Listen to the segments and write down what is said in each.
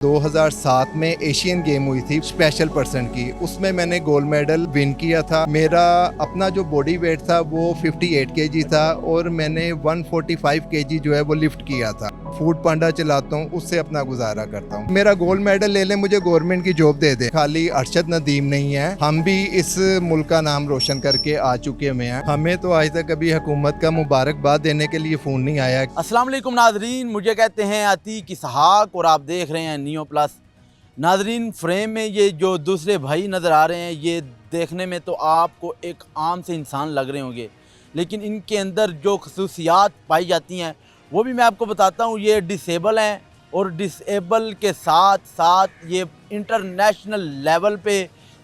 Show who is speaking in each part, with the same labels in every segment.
Speaker 1: 2007 में Asian game हुई थी स्पेशल पर्सन की, उसमें मैंने गोल्ड मेडल विन किया था। मेरा अपना जो बॉडी वेट था वो 58 केजी था और मैंने 145 केजी जो है वो लिफ्ट किया था। फूड पांडा चलाता हूँ, उससे अपना गुजारा करता हूँ। मेरा गोल्ड मेडल ले ले, मुझे गवर्नमेंट की जॉब दे दे। खाली अरशद नदीम नहीं है, हम भी इस मुल्क का नाम रोशन करके आ चुके हुए हैं। हमें तो आज तक कभी हुकूमत का मुबारकबाद देने के लिए फ़ोन नहीं आया।
Speaker 2: अस्सलाम वालेकुम नाजरीन, मुझे कहते हैं अतीक इसहाक और आप देख रहे हैं नियो प्लस। नाजरीन, फ्रेम में ये जो दूसरे भाई नज़र आ रहे हैं, ये देखने में तो आपको एक आम से इंसान लग रहे होंगे, लेकिन इनके अंदर जो खसूसियात पाई जाती हैं वो भी मैं आपको बताता हूँ। ये डिसेबल हैं और डिसेबल के साथ साथ ये इंटरनेशनल लेवल पे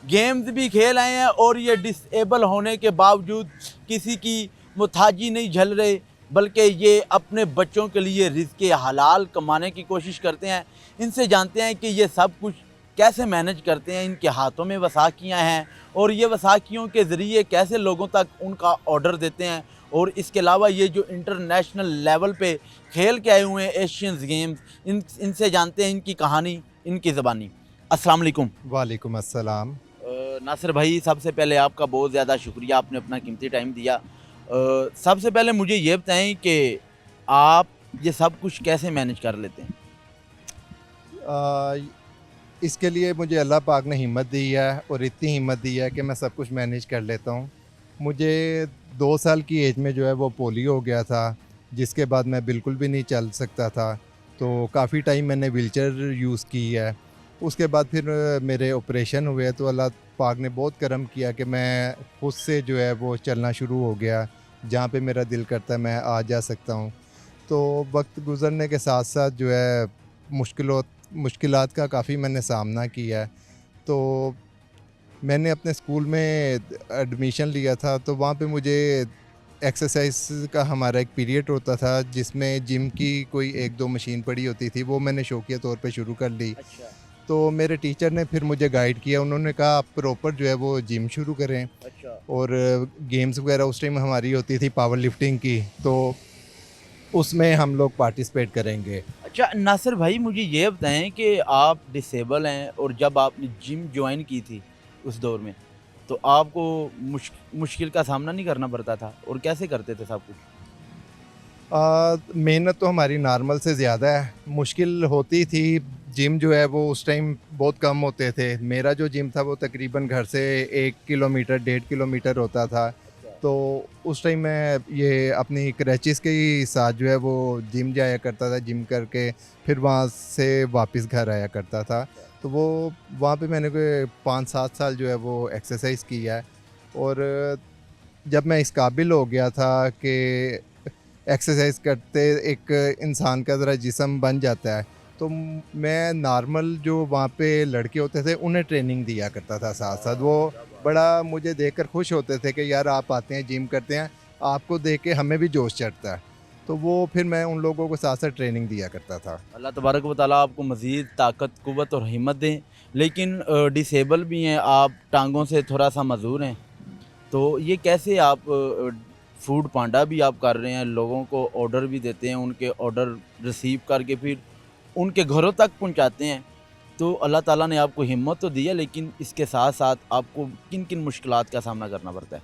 Speaker 2: गेम्स भी खेल आए हैं और ये डिसेबल होने के बावजूद किसी की मुताजी नहीं झल रहे, बल्कि ये अपने बच्चों के लिए रिज़्क़ हलाल कमाने की कोशिश करते हैं। इनसे जानते हैं कि ये सब कुछ कैसे मैनेज करते हैं, इनके हाथों में वसाखियाँ हैं और ये वसाखियों के ज़रिए कैसे लोगों तक उनका ऑर्डर देते हैं। और इसके अलावा ये जो इंटरनेशनल लेवल पे खेल के आए हुए हैं एशियंस गेम्स, इनसे जानते हैं इनकी कहानी, इनकी ज़बानी। अस्सलाम वालेकुम।
Speaker 1: वालेकुम अस्सलाम।
Speaker 2: नासिर भाई, सबसे पहले आपका बहुत ज़्यादा शुक्रिया, आपने अपना कीमती टाइम दिया। सबसे पहले मुझे ये बताएं कि आप ये सब कुछ कैसे मैनेज कर लेते हैं?
Speaker 1: आ, इसके लिए मुझे अल्लाह पाक ने हिम्मत दी है और इतनी हिम्मत दी है कि मैं सब कुछ मैनेज कर लेता हूँ। मुझे 2 साल की एज में जो है वो पोलियो हो गया था, जिसके बाद मैं बिल्कुल भी नहीं चल सकता था। तो काफ़ी टाइम मैंने व्हीलचेयर यूज़ की है। उसके बाद फिर मेरे ऑपरेशन हुए तो अल्लाह पाक ने बहुत करम किया कि मैं खुद से जो है वो चलना शुरू हो गया। जहाँ पे मेरा दिल करता है मैं आ जा सकता हूँ। तो वक्त गुज़रने के साथ साथ जो है मुश्किलात का काफ़ी मैंने सामना किया है। तो मैंने अपने स्कूल में एडमिशन लिया था, तो वहाँ पे मुझे एक्सरसाइज का हमारा एक पीरियड होता था जिसमें जिम की कोई 1-2 मशीन पड़ी होती थी, वो मैंने शौकिया तौर पे शुरू कर ली।
Speaker 2: अच्छा।
Speaker 1: तो मेरे टीचर ने फिर मुझे गाइड किया, उन्होंने कहा आप प्रॉपर जो है वो जिम शुरू करें।
Speaker 2: अच्छा।
Speaker 1: और गेम्स वगैरह उस टाइम हमारी होती थी पावर लिफ्टिंग की, तो उसमें हम लोग पार्टिसिपेट करेंगे।
Speaker 2: अच्छा नासिर भाई, मुझे ये बताएं कि आप डिसेबल हैं और जब आपने जिम ज्वाइन की थी उस दौर में, तो आपको मुश्किल का सामना नहीं करना पड़ता था और कैसे करते थे सब कुछ?
Speaker 1: मेहनत तो हमारी नॉर्मल से ज़्यादा है, मुश्किल होती थी। जिम जो है वो उस टाइम बहुत कम होते थे। मेरा जो जिम था वो तकरीबन घर से 1 किलोमीटर 1.5 किलोमीटर होता था। तो उस टाइम मैं ये अपनी क्रैचिज़ के ही साथ जो है वो जिम जाया करता था, जिम करके फिर वहाँ से वापस घर आया करता था। तो वो वहाँ पे मैंने कोई 5-7 साल जो है वो एक्सरसाइज किया है। और जब मैं इस काबिल हो गया था कि एक्सरसाइज करते एक इंसान का ज़रा जिस्म बन जाता है, तो मैं नॉर्मल जो वहाँ पे लड़के होते थे उन्हें ट्रेनिंग दिया करता था साथ साथ। वो बड़ा मुझे देखकर खुश होते थे कि यार आप आते हैं जिम करते हैं, आपको देख के हमें भी जोश चढ़ता है। तो वो फिर मैं उन लोगों को साथ साथ ट्रेनिंग दिया करता था।
Speaker 2: अल्लाह तबारक व तआला आपको मज़ीद ताकत, क़ुव्वत और हिम्मत दें। लेकिन डिसेबल भी हैं आप, टांगों से थोड़ा सा मज़ूर हैं, तो ये कैसे आप फूड पांडा भी आप कर रहे हैं, लोगों को ऑर्डर भी देते हैं, उनके ऑर्डर रिसीव करके फिर उनके घरों तक पहुंचाते हैं। तो अल्लाह ताला ने आपको हिम्मत तो दी है, लेकिन इसके साथ साथ आपको किन किन मुश्किलात का सामना करना पड़ता है?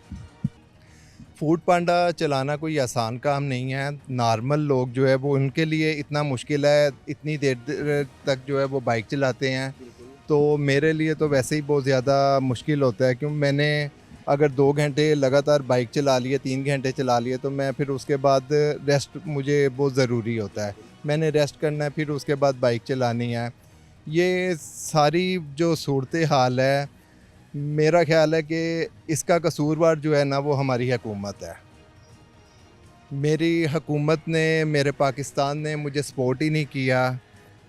Speaker 1: फूड पांडा चलाना कोई आसान काम नहीं है। नॉर्मल लोग जो है वो उनके लिए इतना मुश्किल है, इतनी देर देर तक जो है वो बाइक चलाते हैं। तो मेरे लिए तो वैसे ही बहुत ज़्यादा मुश्किल होता है, क्योंकि मैंने अगर 2 घंटे लगातार बाइक चला लिए, 3 घंटे चला लिए, तो मैं फिर उसके बाद रेस्ट मुझे बहुत ज़रूरी होता है। मैंने रेस्ट करना है, फिर उसके बाद बाइक चलानी है। ये सारी जो सूरत हाल है, मेरा ख़्याल है कि इसका कसूरवार जो है ना वो हमारी हुकूमत है। मेरी हुकूमत ने, मेरे पाकिस्तान ने मुझे सपोर्ट ही नहीं किया।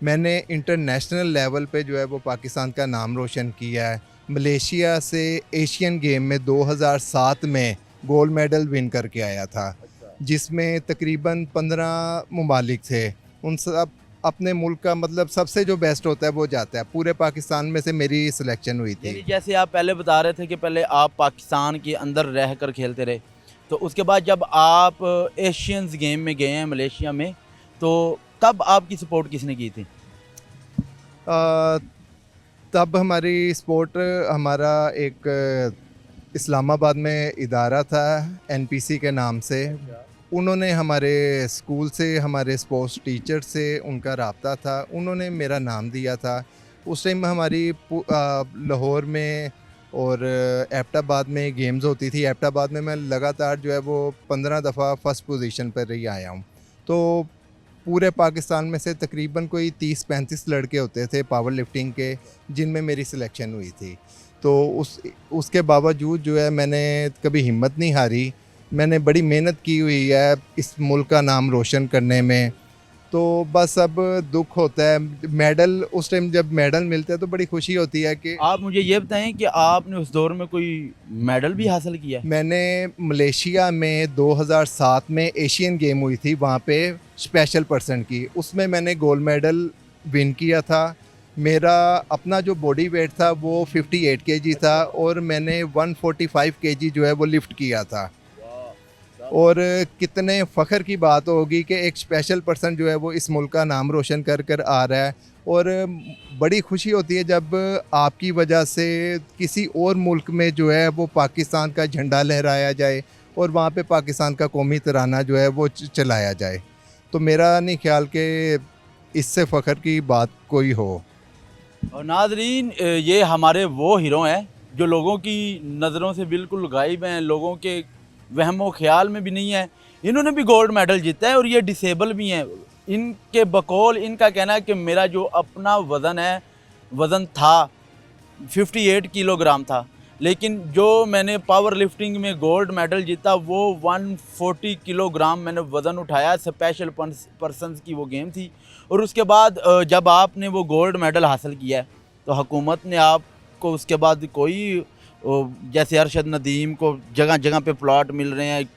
Speaker 1: मैंने इंटरनेशनल लेवल पे जो है वो पाकिस्तान का नाम रोशन किया है। मलेशिया से एशियन गेम में 2007 में गोल्ड मेडल विन करके आया था, जिसमें तकरीबन 15 ममालिक थे। उन सब अपने मुल्क का मतलब सबसे जो बेस्ट होता है वो जाता है। पूरे पाकिस्तान में से मेरी सिलेक्शन हुई थी।
Speaker 2: यानी जैसे आप पहले बता रहे थे कि पहले आप पाकिस्तान के अंदर रह कर खेलते रहे, तो उसके बाद जब आप एशियंस गेम में गए हैं मलेशिया में, तो तब आपकी सपोर्ट किसने की थी?
Speaker 1: अ, तब हमारी स्पोर्ट हमारा एक इस्लामाबाद में इदारा था एनपीसी के नाम से। उन्होंने हमारे स्कूल से हमारे स्पोर्ट्स टीचर से उनका रब्ता था, उन्होंने मेरा नाम दिया था। उस टाइम हमारी लाहौर में और एबटाबाद में गेम्स होती थी। एबटाबाद में मैं लगातार जो है वो 15 दफ़ा फ़र्स्ट पोजीशन पर ही आया हूँ। तो पूरे पाकिस्तान में से तकरीबन कोई 30-35 लड़के होते थे पावर लिफ्टिंग के, जिनमें मेरी सिलेक्शन हुई थी। तो उसके बावजूद जो है मैंने कभी हिम्मत नहीं हारी। मैंने बड़ी मेहनत की हुई है इस मुल्क का नाम रोशन करने में। तो बस अब दुख होता है मेडल, उस टाइम जब मेडल मिलते हैं तो बड़ी खुशी होती है कि
Speaker 2: आप मुझे ये बताएं कि आपने उस दौर में कोई मेडल भी हासिल किया है?
Speaker 1: मैंने मलेशिया में 2007 में एशियन गेम हुई थी, वहाँ पे स्पेशल पर्सन की, उसमें मैंने गोल्ड मेडल विन किया था। मेरा अपना जो बॉडी वेट था वो 58 केजी था और मैंने 145 केजी जो है वो लिफ्ट किया था। और कितने फ़ख्र की बात होगी कि एक स्पेशल पर्सन जो है वो इस मुल्क का नाम रोशन कर कर आ रहा है। और बड़ी खुशी होती है जब आपकी वजह से किसी और मुल्क में जो है वो पाकिस्तान का झंडा लहराया जाए और वहाँ पे पाकिस्तान का कौमी तराना जो है वो चलाया जाए। तो मेरा नहीं ख्याल कि इससे फ़ख्र की बात कोई हो।
Speaker 2: और नाजरीन, ये हमारे वो हीरो हैं जो लोगों की नज़रों से बिल्कुल गायब हैं, लोगों के वहमो ख्याल में भी नहीं है। इन्होंने भी गोल्ड मेडल जीता है और ये डिसेबल भी हैं। इनके बकौल इनका कहना है कि मेरा जो अपना वज़न था 58 किलोग्राम था, लेकिन जो मैंने पावर लिफ्टिंग में गोल्ड मेडल जीता वो 140 किलोग्राम मैंने वज़न उठाया। स्पेशल पर्सन्स की वो गेम थी। और उसके बाद जब आपने वो गोल्ड मेडल हासिल किया है तो हुकूमत ने आपको उसके बाद कोई जैसे अरशद नदीम को जगह जगह पे प्लॉट मिल रहे हैं,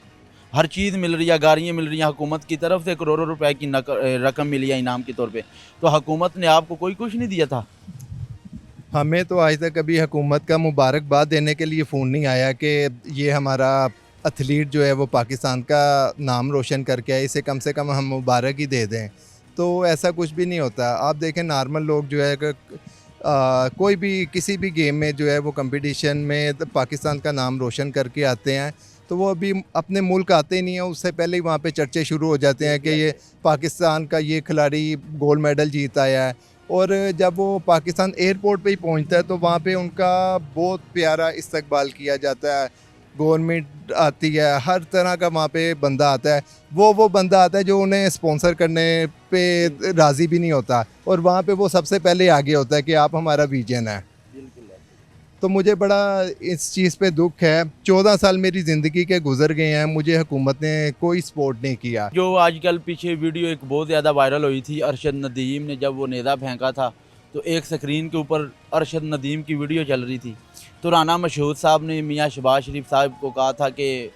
Speaker 2: हर चीज़ मिल रही है, गाड़ियाँ मिल रही हैं, हुकूमत की तरफ से करोड़ों रुपए की रकम मिली है इनाम के तौर पे, तो हुकूमत ने आपको कोई कुछ नहीं दिया था?
Speaker 1: हमें तो आज तक कभी हुकूमत का मुबारकबाद देने के लिए फ़ोन नहीं आया कि ये हमारा एथलीट जो है वो पाकिस्तान का नाम रोशन करके आए, इसे कम से कम हम मुबारक ही दे दें। तो ऐसा कुछ भी नहीं होता। आप देखें नॉर्मल लोग जो है कि कोई भी किसी भी गेम में जो है वो कंपटीशन में पाकिस्तान का नाम रोशन करके आते हैं, तो वो अभी अपने मुल्क आते ही नहीं हैं, उससे पहले ही वहाँ पे चर्चे शुरू हो जाते हैं कि ये पाकिस्तान का ये खिलाड़ी गोल्ड मेडल जीत आया है। और जब वो पाकिस्तान एयरपोर्ट पे ही पहुंचता है तो वहाँ पे उनका बहुत प्यारा इस्तकबाल किया जाता है। गवर्नमेंट आती है, हर तरह का वहाँ पे बंदा आता है। वो बंदा आता है जो उन्हें स्पॉन्सर करने पे राज़ी भी नहीं होता और वहाँ पे वो सबसे पहले आगे होता है कि आप हमारा विजन है। तो मुझे बड़ा इस चीज़ पे दुख है। 14 साल मेरी ज़िंदगी के गुजर गए हैं, मुझे हुकूमत ने कोई सपोर्ट नहीं किया।
Speaker 2: जो आजकल पीछे वीडियो एक बहुत ज़्यादा वायरल हुई थी, अरशद नदीम ने जब वो नेज़ा फेंका था तो एक स्क्रीन के ऊपर अरशद नदीम की वीडियो चल रही थी, तो राना मशहूद साहब ने मियाँ शहबाज शरीफ साहब को कहा था कि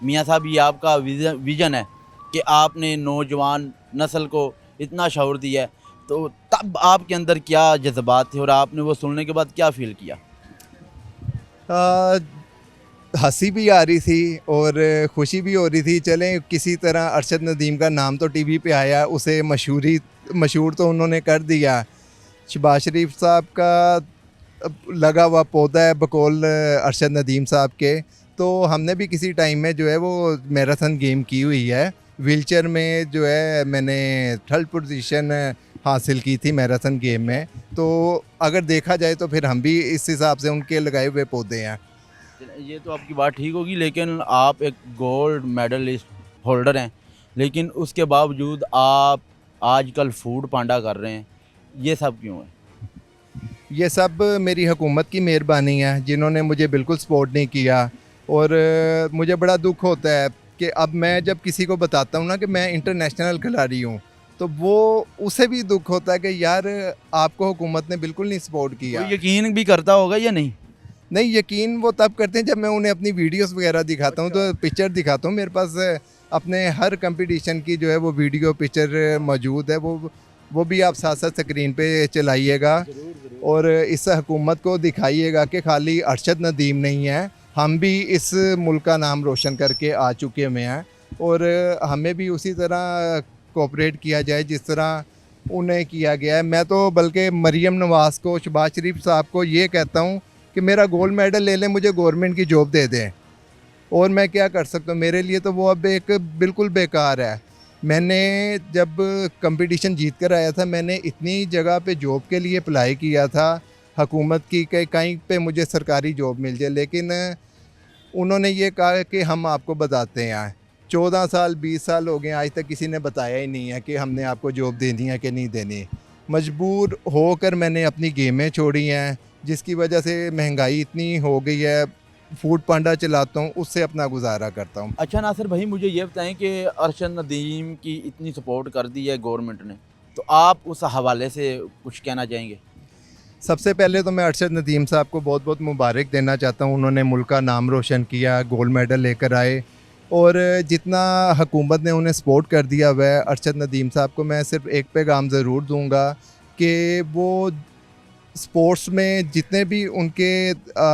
Speaker 2: मियाँ साहब ये आपका विज़न है कि आपने नौजवान नस्ल को इतना शऊर दिया है। तो तब आपके अंदर क्या जज्बात थे और आपने वो सुनने के बाद क्या फ़ील किया?
Speaker 1: आ, हंसी भी आ रही थी और खुशी भी हो रही थी। चलें किसी तरह अरशद नदीम का नाम तो टीवी पे आया, उसे मशहूर तो उन्होंने कर दिया। शहबाज शरीफ साहब का लगा हुआ पौधा है बकौल अरशद नदीम साहब के। तो हमने भी किसी टाइम में जो है वो मैराथन गेम की हुई है। व्हीलचेयर में जो है मैंने थर्ड पोजीशन हासिल की थी मैराथन गेम में। तो अगर देखा जाए तो फिर हम भी इस हिसाब से उनके लगाए हुए पौधे हैं।
Speaker 2: ये तो आपकी बात ठीक होगी, लेकिन आप एक गोल्ड मेडलिस्ट होल्डर हैं, लेकिन उसके बावजूद आप आजकल फूड पांडा कर रहे हैं, ये सब क्यों है?
Speaker 1: ये सब मेरी हुकूमत की मेहरबानी है जिन्होंने मुझे बिल्कुल सपोर्ट नहीं किया। और मुझे बड़ा दुख होता है कि अब मैं जब किसी को बताता हूँ ना कि मैं इंटरनेशनल खिलाड़ी हूँ, तो वो उसे भी दुख होता है कि यार आपको हुकूमत ने बिल्कुल नहीं सपोर्ट किया।
Speaker 2: कोई यकीन भी करता होगा या नहीं?
Speaker 1: नहीं, यकीन वो तब करते हैं जब मैं उन्हें अपनी वीडियोस वगैरह दिखाता हूँ, तो पिक्चर दिखाता हूँ। मेरे पास अपने हर कंपटीशन की जो है वो वीडियो पिक्चर मौजूद है। वो भी आप साथ साथ स्क्रीन पे चलाइएगा और इस हुकूमत को दिखाइएगा कि खाली अरशद नदीम नहीं है, हम भी इस मुल्क का नाम रोशन करके आ चुके हुए हैं। और हमें भी उसी तरह कोऑपरेट किया जाए जिस तरह उन्हें किया गया है। मैं तो बल्कि मरीम नवाज़ को, शहबाज शरीफ साहब को ये कहता हूँ कि मेरा गोल्ड मेडल ले लें, मुझे गवर्नमेंट की जॉब दे दें, और मैं क्या कर सकता हूँ। मेरे लिए तो वो अब एक बिल्कुल बेकार है। मैंने जब कंपटीशन जीत कर आया था, मैंने इतनी जगह पे जॉब के लिए अप्लाई किया था हुकूमत की कि कहीं पे मुझे सरकारी जॉब मिल जाए, लेकिन उन्होंने ये कहा कि हम आपको बताते हैं। 14 साल 20 साल हो गए, आज तक किसी ने बताया ही नहीं है कि हमने आपको जॉब देनी है कि नहीं देनी। मजबूर होकर मैंने अपनी गेमें छोड़ी हैं, जिसकी वजह से महंगाई इतनी हो गई है। फूड पांडा चलाता हूँ, उससे अपना गुजारा करता हूँ।
Speaker 2: अच्छा नासिर भाई, मुझे ये बताएं कि अरशद नदीम की इतनी सपोर्ट कर दी है गवर्नमेंट ने, तो आप उस हवाले से कुछ कहना चाहेंगे?
Speaker 1: सबसे पहले तो मैं अरशद नदीम साहब को बहुत बहुत मुबारक देना चाहता हूँ। उन्होंने मुल्क का नाम रोशन किया, गोल्ड मेडल लेकर आए, और जितना हुकूमत ने उन्हें सपोर्ट कर दिया हुआ है अरशद नदीम साहब को, मैं सिर्फ एक पैगाम ज़रूर दूंगा कि वो स्पोर्ट्स में जितने भी उनके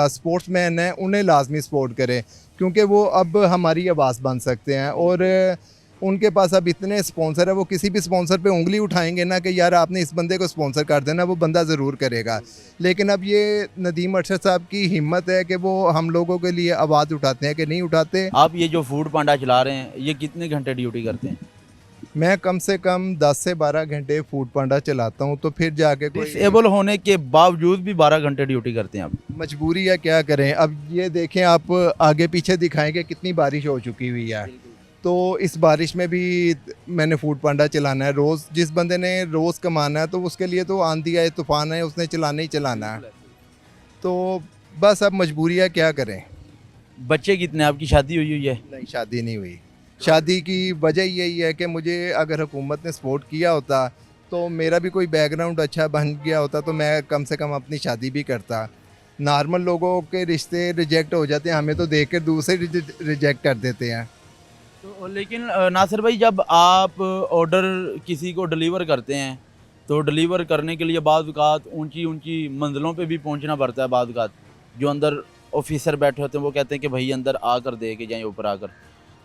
Speaker 1: स्पोर्ट्समैन हैं उन्हें लाजमी सपोर्ट करें, क्योंकि वो अब हमारी आवाज़ बन सकते हैं। और उनके पास अब इतने स्पॉन्सर है, वो किसी भी स्पॉन्सर पे उंगली उठाएंगे ना कि यार आपने इस बंदे को स्पॉन्सर कर देना, वो बंदा ज़रूर करेगा। लेकिन अब ये नदीम अरशद साहब की हिम्मत है कि वो हम लोगों के लिए आवाज़ उठाते हैं कि नहीं उठाते।
Speaker 2: आप ये जो फूड पांडा चला रहे हैं, ये कितने घंटे ड्यूटी करते हैं?
Speaker 1: मैं कम से कम 10 से 12 घंटे फूड पांडा चलाता हूँ, तो फिर जाके कोई
Speaker 2: डिसेबल होने के बावजूद भी 12 घंटे ड्यूटी करते हैं आप?
Speaker 1: मजबूरी है, क्या करें। अब ये देखें, आप आगे पीछे दिखाएंगे कितनी बारिश हो चुकी हुई है, तो इस बारिश में भी मैंने फूड पांडा चलाना है। रोज़ जिस बंदे ने रोज़ कमाना है तो उसके लिए तो आंधी है तूफान है, उसने चलाना ही चलाना है। तो बस अब मजबूरी है, क्या करें।
Speaker 2: बच्चे कितने? आपकी शादी हुई है?
Speaker 1: नहीं, शादी नहीं हुई। शादी की वजह यही है कि मुझे अगर हुकूमत ने सपोर्ट किया होता तो मेरा भी कोई बैकग्राउंड अच्छा बन गया होता, तो मैं कम से कम अपनी शादी भी करता। नॉर्मल लोगों के रिश्ते रिजेक्ट हो जाते हैं, हमें तो देख कर दूसरे रिजेक्ट कर देते हैं।
Speaker 2: तो लेकिन नासिर भाई, जब आप ऑर्डर किसी को डिलीवर करते हैं तो डिलीवर करने के लिए बाद औक़ात ऊंची ऊंची मंजिलों पे भी पहुंचना पड़ता है। बाद औक़ात जो अंदर ऑफिसर बैठे होते हैं वो कहते हैं कि भाई अंदर आकर दे के जाएँ, ऊपर आकर।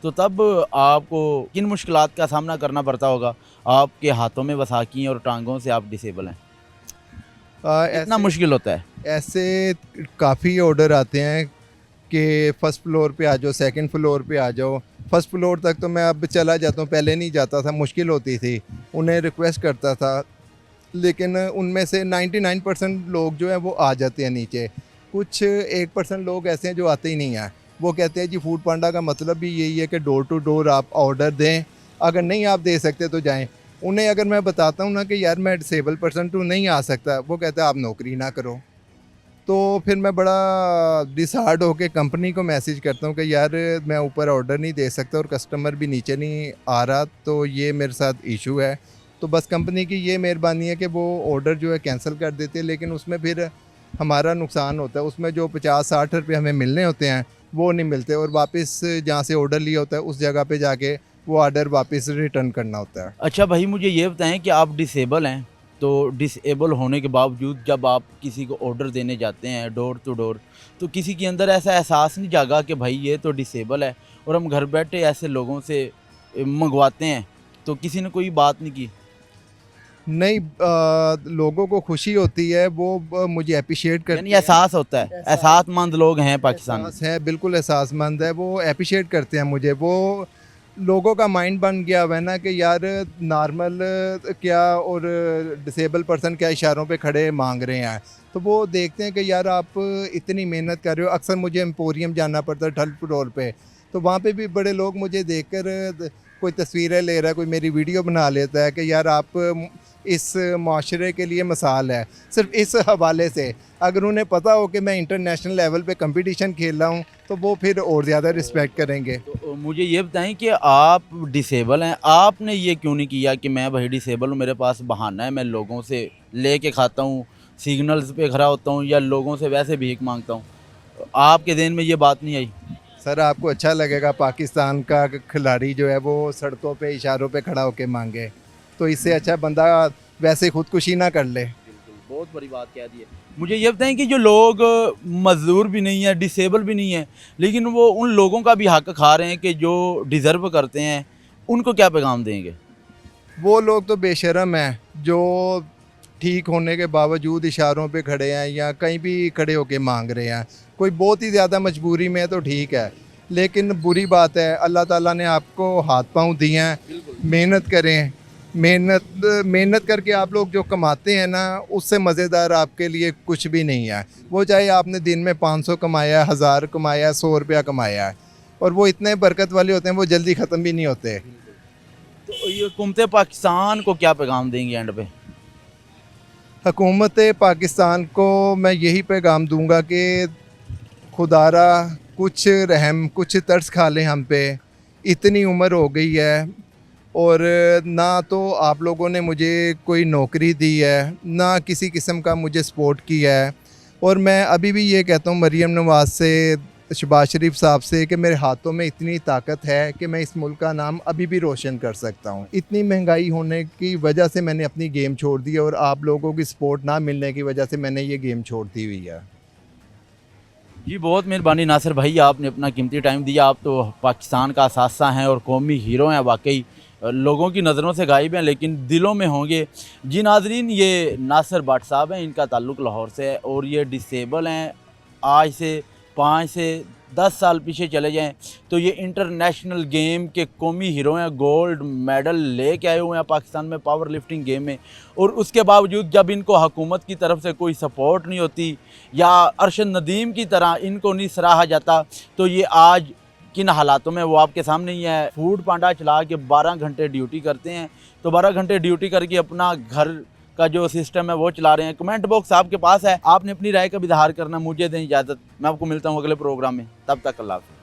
Speaker 2: तो तब आपको किन मुश्किलात का सामना करना पड़ता होगा? आपके हाथों में वसाकी और टांगों से आप डिसेबल हैं, इतना मुश्किल होता है?
Speaker 1: ऐसे काफ़ी ऑर्डर आते हैं कि फ़र्स्ट फ्लोर पे आ जाओ, सेकंड फ्लोर पे आ जाओ। फर्स्ट फ्लोर तक तो मैं अब चला जाता हूँ, पहले नहीं जाता था, मुश्किल होती थी। उन्हें रिक्वेस्ट करता था, लेकिन उनमें से 99% लोग जो हैं वो आ जाते हैं नीचे। कुछ 1% लोग ऐसे हैं जो आते ही नहीं हैं। वो कहते हैं जी फूड पांडा का मतलब भी यही है कि डोर टू डोर आप ऑर्डर दें, अगर नहीं आप दे सकते तो जाएं। उन्हें अगर मैं बताता हूँ ना कि यार मैं डिसेबल पर्सन टू नहीं आ सकता, वो कहता है आप नौकरी ना करो। तो फिर मैं बड़ा डिसहार्ड होकर कंपनी को मैसेज करता हूँ कि यार मैं ऊपर ऑर्डर नहीं दे सकता और कस्टमर भी नीचे नहीं आ रहा, तो ये मेरे साथ इशू है। तो बस कंपनी की ये मेहरबानी है कि वो ऑर्डर जो है कैंसिल कर देते हैं, लेकिन उसमें फिर हमारा नुकसान होता है। उसमें जो 50-60 रुपये हमें मिलने होते हैं वो नहीं मिलते, और वापस जहाँ से ऑर्डर लिया होता है उस जगह पे जाके वो ऑर्डर वापस रिटर्न करना होता है।
Speaker 2: अच्छा भाई, मुझे ये बताएं कि आप डिसेबल हैं, तो डिसेबल होने के बावजूद जब आप किसी को ऑर्डर देने जाते हैं डोर टू डोर, तो किसी के अंदर ऐसा एहसास नहीं जागा कि भाई ये तो डिसेबल है और हम घर बैठे ऐसे लोगों से मंगवाते हैं? तो किसी ने कोई बात नहीं की?
Speaker 1: नहीं, लोगों को खुशी होती है, वो मुझे अप्रिशिएट करते
Speaker 2: यानी एहसास होता है, एहसासमंद लोग हैं पाकिस्तान में।
Speaker 1: एहसास है, बिल्कुल एहसासमंद है, वो अप्रिशिएट करते हैं मुझे। वो लोगों का माइंड बन गया हुआ है ना कि यार नॉर्मल क्या और डिसेबल पर्सन क्या इशारों पे खड़े मांग रहे हैं। तो वो देखते हैं कि यार आप इतनी मेहनत कर रहे हो। अक्सर मुझे एम्पोरियम जाना पड़ता है थर्ड फ्लोर पे, तो वहाँ पे भी बड़े लोग मुझे देखकर कोई तस्वीरें ले रहा है, कोई मेरी वीडियो बना लेता है कि यार आप इस माशरे के लिए मिसाल है। सिर्फ इस हवाले से अगर उन्हें पता हो कि मैं इंटरनेशनल लेवल पे कंपटीशन खेल रहा हूँ तो वो फिर और ज़्यादा रिस्पेक्ट करेंगे।
Speaker 2: तो मुझे ये बताएं कि आप डिसेबल हैं, आपने ये क्यों नहीं किया कि मैं भाई डिसेबल हूँ, मेरे पास बहाना है, मैं लोगों से ले के खाता हूँ, सिग्नल्स पे खड़ा होता हूँ या लोगों से वैसे भीख मांगता हूँ? आपके ज़हन में ये बात नहीं आई?
Speaker 1: सर आपको अच्छा लगेगा पाकिस्तान का खिलाड़ी जो है वो सड़कों पे इशारों पे खड़ा होके मांगे? तो इससे अच्छा बंदा वैसे खुदकुशी ना कर ले।
Speaker 2: बिल्कुल, बहुत बड़ी बात कह दी है। मुझे ये बताएं कि जो लोग मजदूर भी नहीं है, डिसेबल भी नहीं है, लेकिन वो उन लोगों का भी हक खा रहे हैं कि जो डिज़र्व करते हैं, उनको क्या पैगाम देंगे?
Speaker 1: वो लोग तो बेशर्म हैं जो ठीक होने के बावजूद इशारों पे खड़े हैं या कहीं भी खड़े होके मांग रहे हैं। कोई बहुत ही ज़्यादा मजबूरी में है तो ठीक है, लेकिन बुरी बात है, अल्लाह ताला ने आपको हाथ पाँव दिए हैं, मेहनत करें। मेहनत करके आप लोग जो कमाते हैं ना, उससे मज़ेदार आपके लिए कुछ भी नहीं है। वो चाहे आपने दिन में 500 कमाया, 1000 कमाया, 100 रुपया कमाया है, और वो इतने बरकत वाले होते हैं, वो जल्दी ख़त्म भी नहीं होते।
Speaker 2: तो ये हुकूमत पाकिस्तान को क्या पैगाम देंगे एंड पे?
Speaker 1: हुकूमत पाकिस्तान को मैं यही पैगाम दूंगा कि खुदारा कुछ रहम, कुछ तरस खा लें हम पे। इतनी उम्र हो गई है और ना तो आप लोगों ने मुझे कोई नौकरी दी है, ना किसी किस्म का मुझे सपोर्ट किया है। और मैं अभी भी ये कहता हूँ मरीम नवाज़ से, शहबाज शरीफ साहब से, कि मेरे हाथों में इतनी ताकत है कि मैं इस मुल्क का नाम अभी भी रोशन कर सकता हूँ। इतनी महंगाई होने की वजह से मैंने अपनी गेम छोड़ दी है, और आप लोगों की सपोर्ट ना मिलने की वजह से मैंने ये गेम छोड़ दी हुई है।
Speaker 2: जी बहुत मेहरबानी नासिर भाई, आपने अपना कीमती टाइम दिया। आप तो पाकिस्तान का असासा हैं और कौमी हीरो हैं, वाकई लोगों की नज़रों से गायब हैं लेकिन दिलों में होंगे। जी नाजरीन, ये नासिर भट्ट साहब हैं, इनका ताल्लुक़ लाहौर से है और ये डिसेबल हैं। आज से 5 से 10 साल पीछे चले जाएं तो ये इंटरनेशनल गेम के कौमी हीरो हैं, गोल्ड मेडल लेके आए हुए हैं पाकिस्तान में पावर लिफ्टिंग गेम में। और उसके बावजूद जब इनको हुकूमत की तरफ से कोई सपोर्ट नहीं होती या अरशद नदीम की तरह इनको नहीं सराहा जाता, तो ये आज किन हालातों में वो आपके सामने ही है। फूड पांडा चला के 12 घंटे ड्यूटी करते हैं, तो 12 घंटे ड्यूटी करके अपना घर का जो सिस्टम है वो चला रहे हैं। कमेंट बॉक्स आपके पास है, आपने अपनी राय का भी इज़हार करना। मुझे दें इजाज़त, मैं आपको मिलता हूँ अगले प्रोग्राम में, तब तक अल्लाह हाफ़िज़।